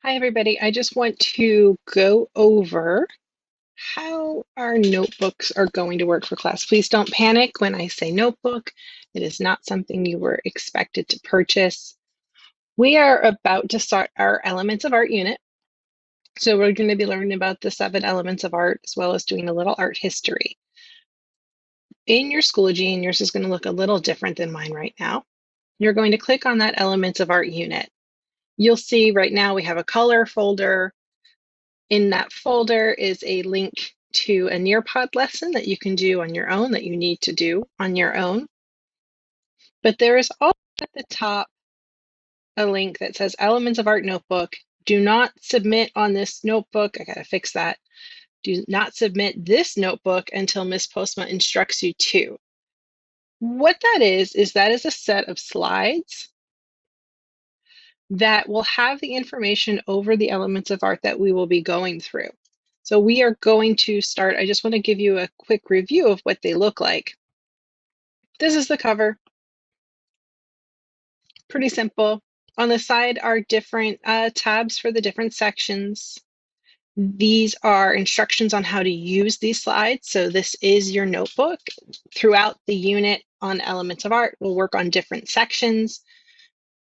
Hi, everybody. I just want to go over how our notebooks are going to work for class. Please don't panic when I say notebook. It is not something you were expected to purchase. We are about to start our Elements of Art unit. So we're going to be learning about the 7 elements of art as well as doing a little art history. In your Schoology, and yours is going to look a little different than mine right now, you're going to click on that Elements of Art unit. You'll see right now we have a color folder. In that folder is a link to a Nearpod lesson that you can do on your own, that you need to do on your own. But there is also at the top a link that says Elements of Art Notebook. Do not submit on this notebook. I gotta fix that. Do not submit this notebook until Ms. Postma instructs you to. What that is a set of slides that will have the information over the elements of art that we will be going through. So we are going to start. I just want to give you a quick review of what they look like. This is the cover. Pretty simple. On the side are different tabs for the different sections. These are instructions on how to use these slides. So this is your notebook. Throughout the unit on Elements of Art, we'll work on different sections.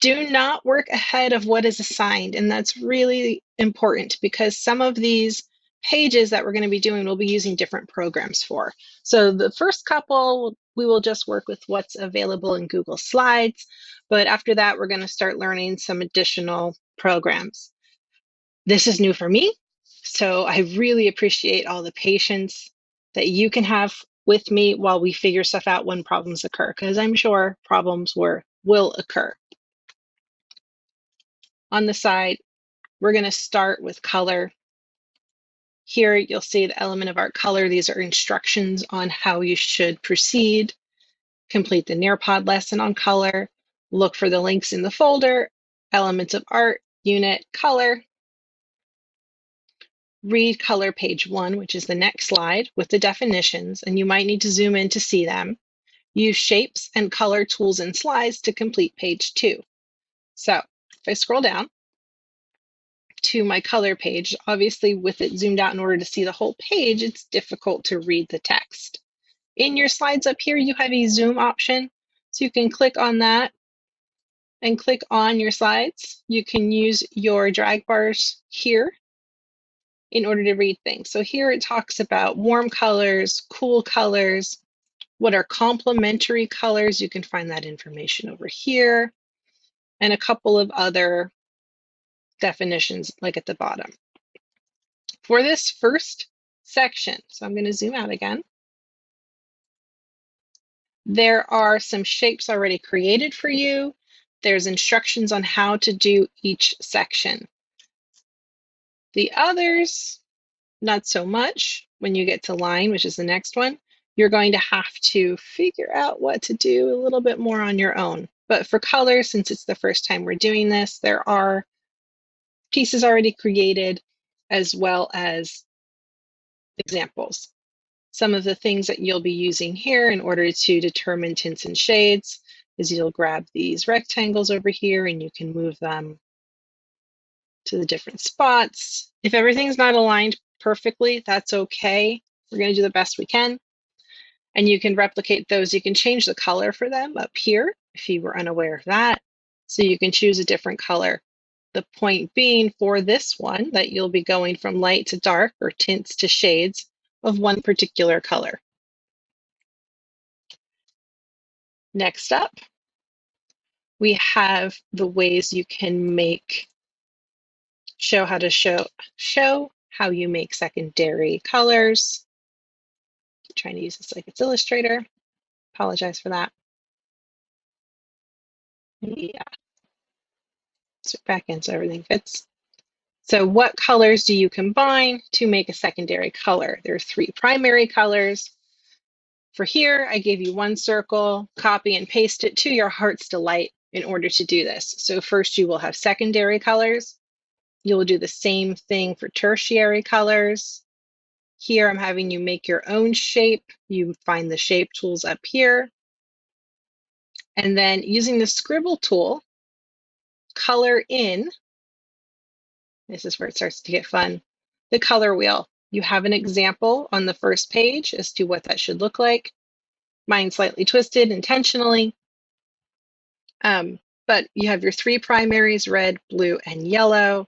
Do not work ahead of what is assigned, and that's really important because some of these pages that we're going to be doing, we'll be using different programs for. So the first couple, we will just work with what's available in Google Slides, but after that, we're going to start learning some additional programs. This is new for me, so I really appreciate all the patience that you can have with me while we figure stuff out when problems occur, because I'm sure problems will occur. On the side, we're going to start with color. Here you'll see the element of art color. These are instructions on how you should proceed. Complete the Nearpod lesson on color. Look for the links in the folder, elements of art, unit, color. Read color page 1, which is the next slide with the definitions, and you might need to zoom in to see them. Use shapes and color tools and slides to complete page 2. So if I scroll down to my color page, obviously with it zoomed out in order to see the whole page, it's difficult to read the text. In your slides up here, you have a zoom option. So you can click on that and click on your slides. You can use your drag bars here in order to read things. So here it talks about warm colors, cool colors, what are complementary colors. You can find that information over here, and a couple of other definitions like at the bottom. For this first section, so I'm going to zoom out again, there are some shapes already created for you. There's instructions on how to do each section. The others, not so much. When you get to line, which is the next one, you're going to have to figure out what to do a little bit more on your own. But for color, since it's the first time we're doing this, there are pieces already created as well as examples. Some of the things that you'll be using here in order to determine tints and shades is you'll grab these rectangles over here and you can move them to the different spots. If everything's not aligned perfectly, that's okay. We're going to do the best we can. And you can replicate those. You can change the color for them up here if you were unaware of that. So you can choose a different color. The point being for this one that you'll be going from light to dark or tints to shades of one particular color. Next up, we have the ways you can show how you make secondary colors. I'm trying to use this like it's Illustrator. Apologize for that. Yeah, switch back in so everything fits. So what colors do you combine to make a secondary color? There are 3 primary colors. For here, I gave you one circle, copy and paste it to your heart's delight in order to do this. So first you will have secondary colors. You'll do the same thing for tertiary colors. Here I'm having you make your own shape. You find the shape tools up here. And then using the scribble tool, color in This is where it starts to get fun. The color wheel. You have an example on the first page as to what that should look like. Mine's slightly twisted intentionally. But you have your three primaries, red, blue, and yellow.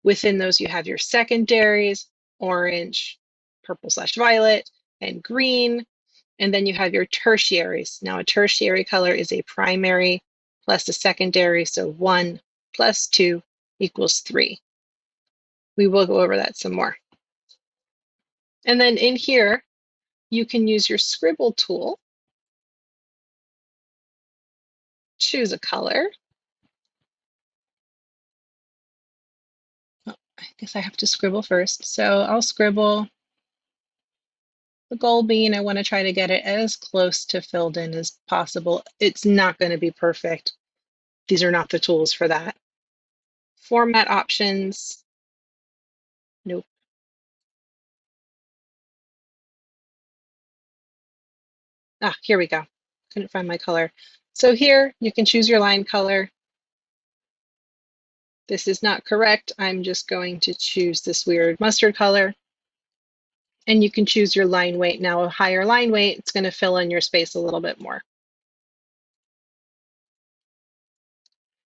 Within those, you have your secondaries, orange, purple/violet, and green. And then you have your tertiaries. Now, a tertiary color is a primary plus a secondary, so 1 plus 2 equals 3. We will go over that some more. And then in here, you can use your scribble tool, choose a color. Oh, I guess I have to scribble first. So I'll scribble the gold bean. I want to try to get it as close to filled in as possible. It's not going to be perfect. These are not the tools for that. Format options. Nope. Ah, here we go. Couldn't find my color. So here you can choose your line color. This is not correct. I'm just going to choose this weird mustard color. And you can choose your line weight. Now, a higher line weight, it's going to fill in your space a little bit more.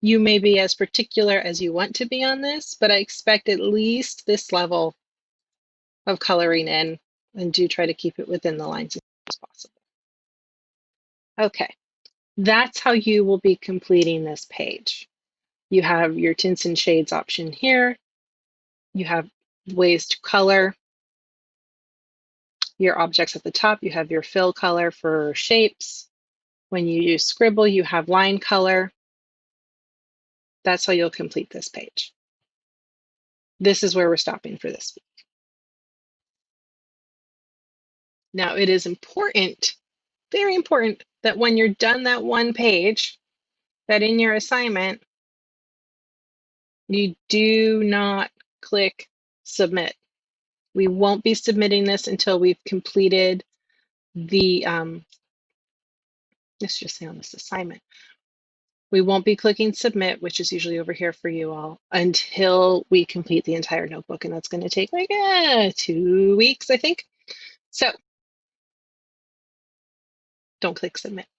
You may be as particular as you want to be on this, but I expect at least this level of coloring in, and do try to keep it within the lines as much as possible. Okay, that's how you will be completing this page. You have your tints and shades option here. You have ways to color your objects at the top. You have your fill color for shapes. When you use scribble, you have line color. That's how you'll complete this page. This is where we're stopping for this week. Now, it is important, very important, that when you're done that one page, that in your assignment, you do not click submit. We won't be submitting this until we've completed the, let's just say on this assignment. We won't be clicking submit, which is usually over here for you all, until we complete the entire notebook. And that's going to take like 2 weeks, I think. So don't click submit.